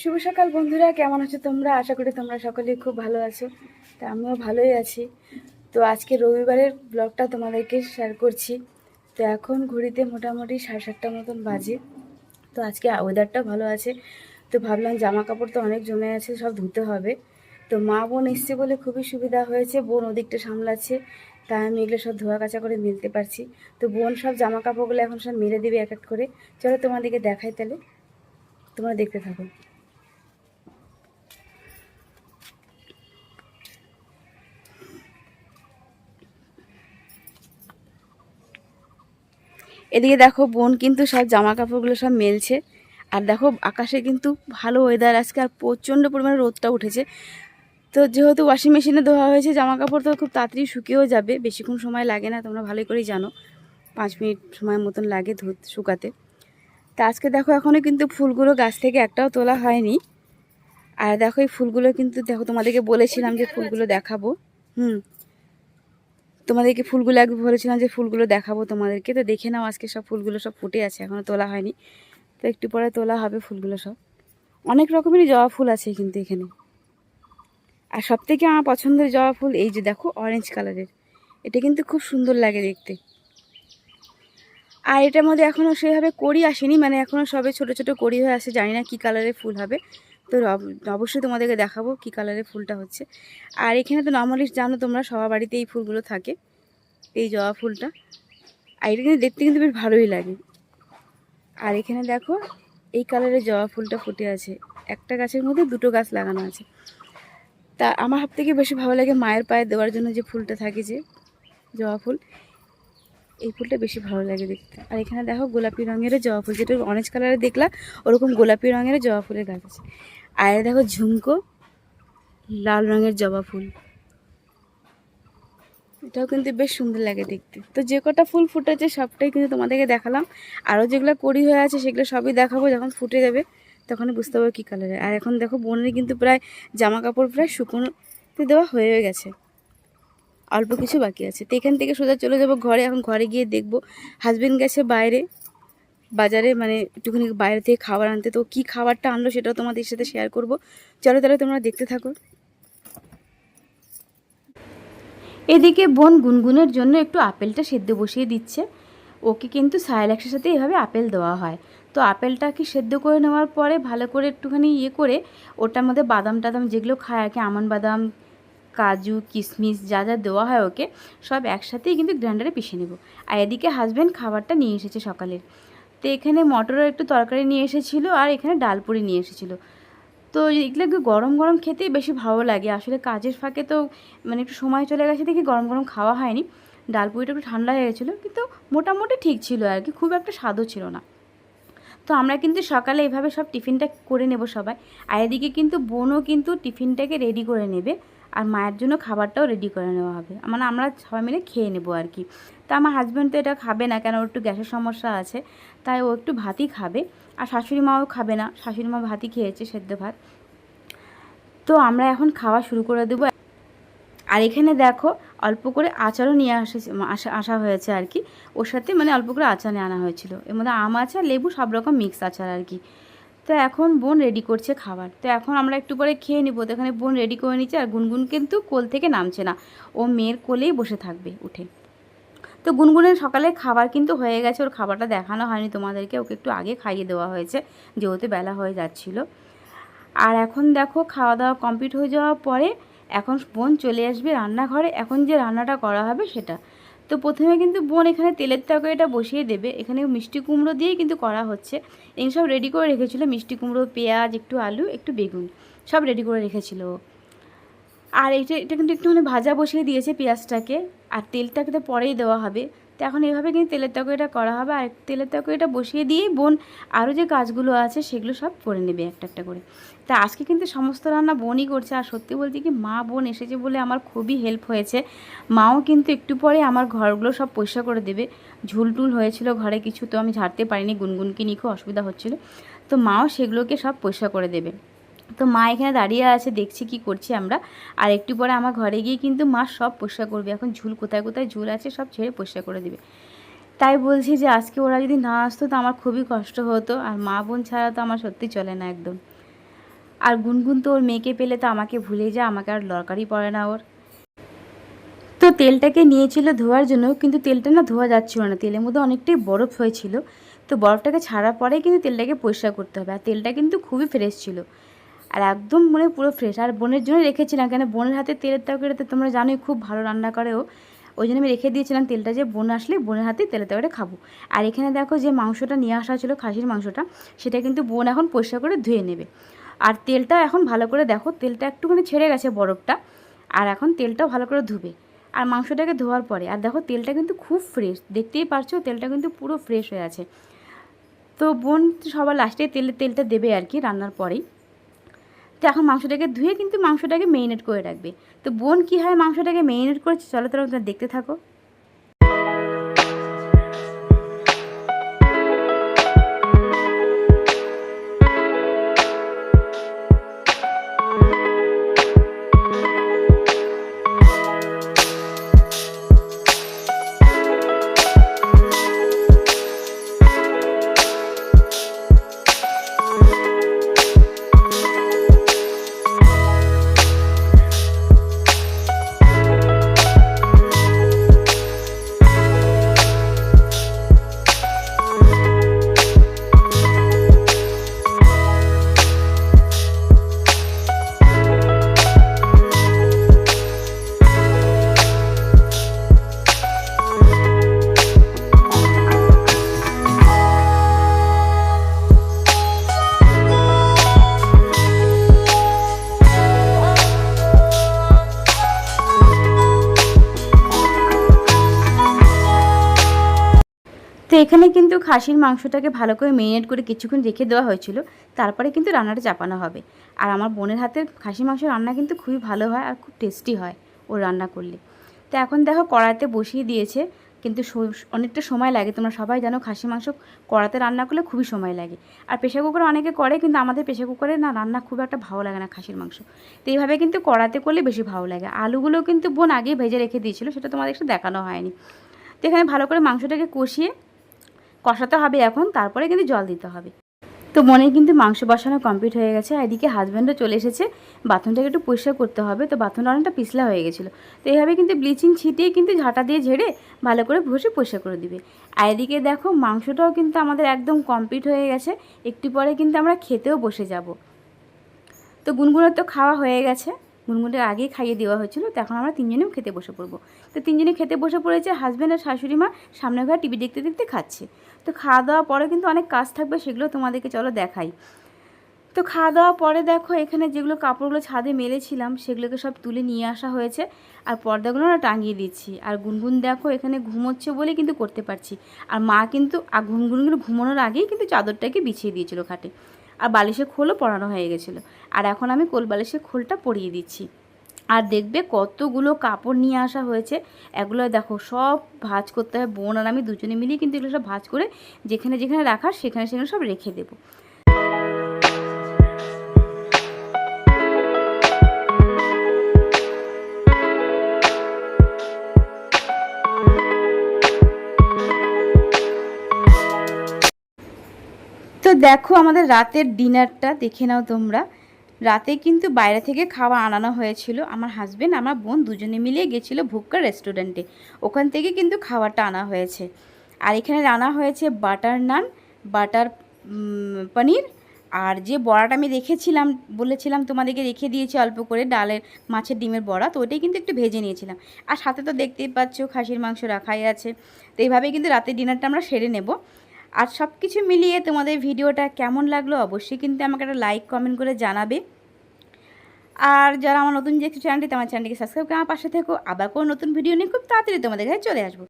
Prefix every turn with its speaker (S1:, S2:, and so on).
S1: শুভ সকাল বন্ধুরা, কেমন আছো তোমরা? আশা করি তোমরা সকলেই খুব ভালো আছো। তা আমিও ভালোই আছি। তো আজকে রবিবারের ব্লগটা তোমাদেরকে শেয়ার করছি। তো এখন ঘড়িতে মোটামুটি 7:30 মতন বাজে। তো আজকে ওয়েদারটা ভালো আছে, তো ভাবলাম জামা কাপড় তো অনেক জমে আছে, সব ধুতে হবে। তো মা বোন এসছে বলে খুবই সুবিধা হয়েছে, বোন ওদিকটা সামলাচ্ছে, তাই আমি এগুলো সব ধোয়া কাচা করে মিলতে পারছি। তো বোন সব জামা কাপড়গুলো এখন সব মেলে দিবে এক এক করে। চলো তোমাদেরকে দেখাই, তাহলে তোমরা দেখতে থাকো। এদিকে দেখো বোন কিন্তু সব জামা কাপড়গুলো সব মেলছে। আর দেখো আকাশে কিন্তু ভালো ওয়েদার আজকে, আর প্রচণ্ড পরিমাণে রোদটা উঠেছে। তো যেহেতু ওয়াশিং মেশিনে ধোয়া হয়েছে জামা কাপড়, তো খুব তাড়াতাড়ি শুকিয়েও যাবে, বেশিক্ষণ সময় লাগে না, তোমরা ভালোই করেই জানো। 5 মিনিট সময় মতন লাগে শুকাতে। তা আজকে দেখো এখনও কিন্তু ফুলগুলো গাছ থেকে একটাও তোলা হয়নি। আর দেখো এই ফুলগুলো কিন্তু দেখো, তোমাদেরকে বলেছিলাম যে ফুলগুলো দেখাবো। তোমাদেরকে ফুলগুলো একবার বলেছিলাম যে ফুলগুলো দেখাবো তোমাদেরকে, তো দেখে নাও আজকে সব ফুলগুলো সব ফুটে আছে, এখনও তোলা হয়নি। তো একটু পরে তোলা হবে ফুলগুলো সব। অনেক রকমেরই জবা ফুল আছে কিন্তু এখানে। আর সবথেকে আমার পছন্দের জবা ফুল এই যে দেখো, অরেঞ্জ কালারের। এটা কিন্তু খুব সুন্দর লাগে দেখতে। আর এটার মধ্যে এখনও সেভাবে কড়ি আসেনি, মানে এখনও সবে ছোট ছোট কড়ি হয়ে আসে, জানি না কী কালারের ফুল হবে। তো অবশ্যই তোমাদেরকে দেখাবো কী কালারের ফুলটা হচ্ছে। আর এখানে তো নর্মালি জানো তোমরা, সবার বাড়িতে এই ফুলগুলো থাকে, এই জবা ফুলটা। আর এটা কিন্তু দেখতে কিন্তু বেশ ভালোই লাগে। আর এখানে দেখো এই কালারের জবা ফুলটা ফুটে আছে, একটা গাছের মধ্যে দুটো গাছ লাগানো আছে। তা আমার সব থেকে বেশি ভালো লাগে মায়ের পায়ে দেওয়ার জন্য যে ফুলটা থাকে, যে জবা ফুল, এই ফুলটা বেশি ভালো লাগে দেখতে। আর এখানে দেখো গোলাপি রঙেরও জবা ফুল, যেটা অরেঞ্জ কালারে দেখলা ওরকম গোলাপি রঙের জবা ফুলের গাছ আছে। আর দেখো ঝুমকো লাল রঙের জবা ফুল, এটাও কিন্তু বেশ সুন্দর লাগে দেখতে। তো যে কটা ফুল ফুটেছে সবটাই কিন্তু তোমাদেরকে দেখালাম। আরও যেগুলো কড়ি হয়ে আছে সেগুলো সবই দেখাবো, যখন ফুটে যাবে তখনই বুঝতে পারবো কী কালারের। আর এখন দেখো বোনের কিন্তু প্রায় জামা কাপড় প্রায় শুকোতে দেওয়া হয়ে গেছে, অল্প কিছু বাকি আছে। তো এখান থেকে সোজা চলে যাব ঘরে। এখন ঘরে গিয়ে দেখবো হাজবেন্ড গেছে বাইরে বাজারে, মানে একটুখানি বাইরে থেকে খাবার আনতে। তো কী খাবারটা আনলো সেটাও তোমাদের সাথে শেয়ার করব। চলো তাহলে তোমরা দেখতে থাকো। এদিকে বোন গুনগুনের জন্য একটু আপেলটা সেদ্ধ বসিয়ে দিচ্ছে। ওকে কিন্তু সায়ালাক্সের সাথে এভাবে আপেল দেওয়া হয়। তো আপেলটাকে সেদ্ধ করে নেওয়ার পরে ভালো করে একটুখানি করে ওটার মধ্যে বাদাম টাদাম যেগুলো খায় আর কি, আমন্ড বাদাম, কাজু, কিশমিশ যা যা দেওয়া হয় ওকে, সব একসাথেই কিন্তু গ্রাইন্ডারে পিষে নেব। আর এদিকে হাজব্যান্ড খাবারটা নিয়ে এসেছে সকালের। তো এখানে মটরের একটু তরকারি নিয়ে এসেছিলো, আর এখানে ডাল পুরি নিয়ে এসেছিলো। তো এগুলো একটু গরম গরম খেতেই বেশি ভালো লাগে। আসলে কাজের ফাঁকে তো মানে একটু সময় চলে গেছে দেখি গরম গরম খাওয়া হয়নি। ডাল পুরিটা একটু ঠান্ডা হয়ে গেছিলো, কিন্তু মোটামুটি ঠিক ছিল আর কি, খুব একটা স্বাদও ছিল না। তো আমরা কিন্তু সকালে এইভাবে সব টিফিনটা করে নেব সবাই। আর এদিকে কিন্তু বোনও কিন্তু টিফিনটাকে রেডি করে নেবে, আর মায়ের জন্য খাবারটাও রেডি করে নেওয়া হবে, মানে আমরা সবাই মিলে খেয়ে নেবো আর কি। তো আমার হাজব্যান্ড তো এটা খাবে না, কেন ওর একটু গ্যাসের সমস্যা আছে, তাই ও একটু ভাতই খাবে। আর শাশুড়ি মাও খাবে না, শাশুড়ি মা ভাতই খেয়েছে, সেদ্ধ ভাত। তো আমরা এখন খাওয়া শুরু করে দেবো। আর এখানে দেখো অল্প করে আচারও নিয়ে আসা হয়েছে আর কি, ওর সাথে মানে অল্প করে আচার নিয়ে আনা হয়েছিল, এর মধ্যে আম আচার, লেবু, সব রকম মিক্স আচার আর কি। তো এখন বোন রেডি করছে খাবার। তো এখন আমরা একটু পরে খেয়ে নিব। তো এখানে বোন রেডি করে নিচ্ছে, আর গুনগুন কিন্তু কোল থেকে নামছে না, ও মেয়ের কোলেই বসে থাকবে উঠে। তো গুনগুনের সকালে খাবার কিন্তু হয়ে গেছে, ওর খাবারটা দেখানো হয়নি তোমাদেরকে, ওকে একটু আগে খাইয়ে দেওয়া হয়েছে যেহেতু বেলা হয়ে যাচ্ছিলো। আর এখন দেখো খাওয়া দাওয়া কমপ্লিট হয়ে যাওয়ার পরে এখন বোন চলে আসবে রান্নাঘরে, এখন যে রান্নাটা করা হবে সেটা। তো প্রথমে কিন্তু বোন এখানে তেলের তরকারিটা বসিয়ে দেবে। এখানে মিষ্টি কুমড়ো দিয়েই কিন্তু করা হচ্ছে। এই সব রেডি করে রেখেছিলো, মিষ্টি কুমড়ো, পেঁয়াজ, একটু আলু, একটু বেগুন, সব রেডি করে রেখেছিল। আর এটা কিন্তু একটুখানি ভাজা বসিয়ে দিয়েছে পেঁয়াজটাকে, আর তেলটাকে তো পরেই দেওয়া হবে। তো এখন এইভাবে কিন্তু তেলের তরকারিটা করা হবে। আর তেলের তরকারিটা বসিয়ে দিয়েই বোন আরও যে কাজগুলো আছে সেগুলো সব করে নেবে একটা একটা করে। তা আজকে কিন্তু সমস্ত রান্না বোনই করছে। আর সত্যি বলতে কি, মা বোন এসেছে বলে আমার খুবই হেল্প হয়েছে। মাও কিন্তু একটু পরে আমার ঘরগুলো সব পরিষ্কার করে দেবে। ঝুলটুল হয়েছিল ঘরে কিছু, তো আমি ঝাড়তে পারিনি, গুনগুনকে নিয়ে খুব অসুবিধা হচ্ছিলো। তো মাও সেগুলোকে সব পরিষ্কার করে দেবে। তো মা এখানে দাঁড়িয়ে আছে, দেখছি কি করছি আমরা। আর একটু পরে আমার ঘরে গিয়ে কিন্তু মা সব পরিষ্কার করবে। এখন ঝুল কোথায় কোথায় ঝুল আছে সব ছেড়ে পরিষ্কার করে দেবে। তাই বলছি যে আজকে ওরা যদি না আসতো তো আমার খুবই কষ্ট হতো, আর মা বোন ছাড়া তো আমার সত্যি চলে না একদম। আর গুনগুন তো ওর মেয়েকে পেলে তো আমাকে ভুলে যায়, আমাকে আর দরকারই পড়ে না ওর। তো তেলটাকে নিয়েছিল ধোয়ার জন্য, কিন্তু তেলটা না ধোয়া যাচ্ছিল না, তেলের মধ্যে অনেকটাই বরফ হয়েছিল। তো বরফটাকে ছাড়ার পরেই কিন্তু তেলটাকে পরিষ্কার করতে হবে। আর তেলটা কিন্তু খুবই ফ্রেশ ছিল, আর একদম মানে পুরো ফ্রেশ। আর বোনের জন্য রেখেছিলাম, কেন বোনের হাতে তেলের তরকারিতে তোমরা জানোই খুব ভালো রান্না করে ও, ওই জন্য আমি রেখে দিয়েছিলাম তেলটা, যে বোন আসলে বোনের হাতে তেলের তরকারিটা খাবো। আর এখানে দেখো যে মাংসটা নিয়ে আসা ছিল, খাসির মাংসটা, সেটা কিন্তু বোন এখন পরিষ্কার করে ধুয়ে নেবে। আর তেলটা এখন ভালো করে দেখো, তেলটা একটুখানি ছেড়ে গেছে বরফটা, আর এখন তেলটাও ভালো করে ধুবে। আর মাংসটাকে ধোয়ার পরে আর দেখো তেলটা কিন্তু খুব ফ্রেশ, দেখতেই পারছো তেলটা কিন্তু পুরো ফ্রেশ হয়ে আছে। তো বোন সবার লাস্টে তেলটা দেবে আর কি রান্নার পরেই। তো এখন মাংসটাকে ধুয়ে কিন্তু মাংসটাকে মেরিনেট করে রাখবে। তো বোন কী হয় মাংসটাকে মেরিনেট করেছে, চলো তোমরা দেখতে থাকো। তো এখানে কিন্তু খাসির মাংসটাকে ভালো করে মেরিনেট করে কিছুক্ষণ রেখে দেওয়া হয়েছিল, তারপরে কিন্তু রান্নাটা চাপানো হবে। আর আমার বোনের হাতের খাসি মাংস রান্না কিন্তু খুবই ভালো হয় আর খুব টেস্টি হয় ও রান্না করলে। তো এখন দেখো কড়াইতে বসিয়ে দিয়েছে, কিন্তু অনেকটা সময় লাগে, তোমরা সবাই জানো খাসি মাংস কড়াতে রান্না করলে খুবই সময় লাগে। আর প্রেশার কুকারে অনেকে করে, কিন্তু আমাদের প্রেশার কুকারে না রান্না খুব একটা ভালো লাগে না খাসির মাংস। তো এইভাবে কিন্তু কড়াতে করলে বেশি ভালো লাগে। আলুগুলো কিন্তু বোন আগেই ভেজে রেখে দিয়েছিল, সেটা তোমাদের একটু দেখানো হয়নি। তো এখানে ভালো করে মাংসটাকে কষাতে হবে এখন, তারপরে কিন্তু জল দিতে হবে। তো বোনের কিন্তু মাংস বসানো কমপ্লিট হয়ে গেছে। আর এদিকে হাজব্যান্ডও চলে এসেছে, বাথরুমটাকে একটু পরিষ্কার করতে হবে। তো বাথরুমটা অনেকটা পিছলা হয়ে গেছিলো, তো এইভাবে কিন্তু ব্লিচিং ছিটিয়ে কিন্তু ঝাঁটা দিয়ে ঝেড়ে ভালো করে ঘষে পরিষ্কার করে দিবে। আর এদিকে দেখো মাংসটাও কিন্তু আমাদের একদম কমপ্লিট হয়ে গেছে, একটু পরে কিন্তু আমরা খেতেও বসে যাব। তো গুনগুনের তো খাওয়া হয়ে গেছে, গুনগুনের আগেই খাইয়ে দেওয়া হয়েছিল। তো এখন আমরা তিনজনেও খেতে বসে পড়বো। তো তিনজনে খেতে বসে পড়েছে, হাজব্যান্ড আর শাশুড়ি মা সামনে ঘরে টিভি দেখতে দেখতে খাচ্ছে। তো খাওয়া দাওয়া পরে কিন্তু অনেক কাজ থাকবে, সেগুলো তোমাদেরকে চলো দেখাই। তো খাওয়া দাওয়া পরে দেখো এখানে যেগুলো কাপড়গুলো ছাদে মেলেছিলাম সেগুলোকে সব তুলে নিয়ে আসা হয়েছে, আর পর্দাগুলো না টাঙিয়ে দিচ্ছি। আর গুনগুন দেখো এখানে ঘুমোচ্ছে বলে কিন্তু করতে পারছি। আর মা কিন্তু গুনগুনগুলো ঘুমানোর আগেই কিন্তু চাদরটাকে বিছিয়ে দিয়েছিল খাটে, আর বালিশের খোলও পরানো হয়ে গেছিলো। আর এখন আমি কোল বালিশের খোলটা পরিয়ে দিচ্ছি। আর দেখবে কতগুলো কাপড় নিয়ে আসা হয়েছে, এগুলো দেখো সব ভাঁজ করতে হয়। বোন আর আমি দুজনে মিলিয়ে কিন্তু এগুলো সব ভাঁজ করে যেখানে যেখানে রাখার সেখানে সেখানে সব রেখে দেবো। তো দেখো আমাদের রাতের ডিনারটা দেখে নাও তোমরা। রাতে কিন্তু বাইরে থেকে খাবার আনানো হয়েছিল, আমার হাজব্যান্ড আমার বোন দুজনে মিলিয়ে গেছিলো ভুক্কা রেস্টুরেন্টে, ওখান থেকে কিন্তু খাবারটা আনা হয়েছে। আর এখানে রান্না হয়েছে বাটার নান, বাটার পনির, আর যে বড়াটা আমি রেখেছিলাম বলেছিলাম তোমাদেরকে, রেখে দিয়েছি অল্প করে ডালের মাছের ডিমের বড়া, তো ওইটাই কিন্তু একটু ভেজে নিয়েছিলাম। আর সাথে তো দেখতেই পাচ্ছ খাসির মাংস রাখাই আছে। তো এইভাবেই কিন্তু রাতের ডিনারটা আমরা সেরে নেব। আর সব কিছু মিলিয়ে তোমাদের ভিডিওটা কেমন লাগলো অবশ্যই কিন্তু আমাকে একটা লাইক কমেন্ট করে জানাবে। আর যারা আমার নতুন যে চ্যানেলটি, আমার চ্যানেলটিকে সাবস্ক্রাইব করে আমার পাশে থেকো। আবার কোনো নতুন ভিডিও নিয়ে খুব তাড়াতাড়ি তোমাদের কাছে চলে আসবো।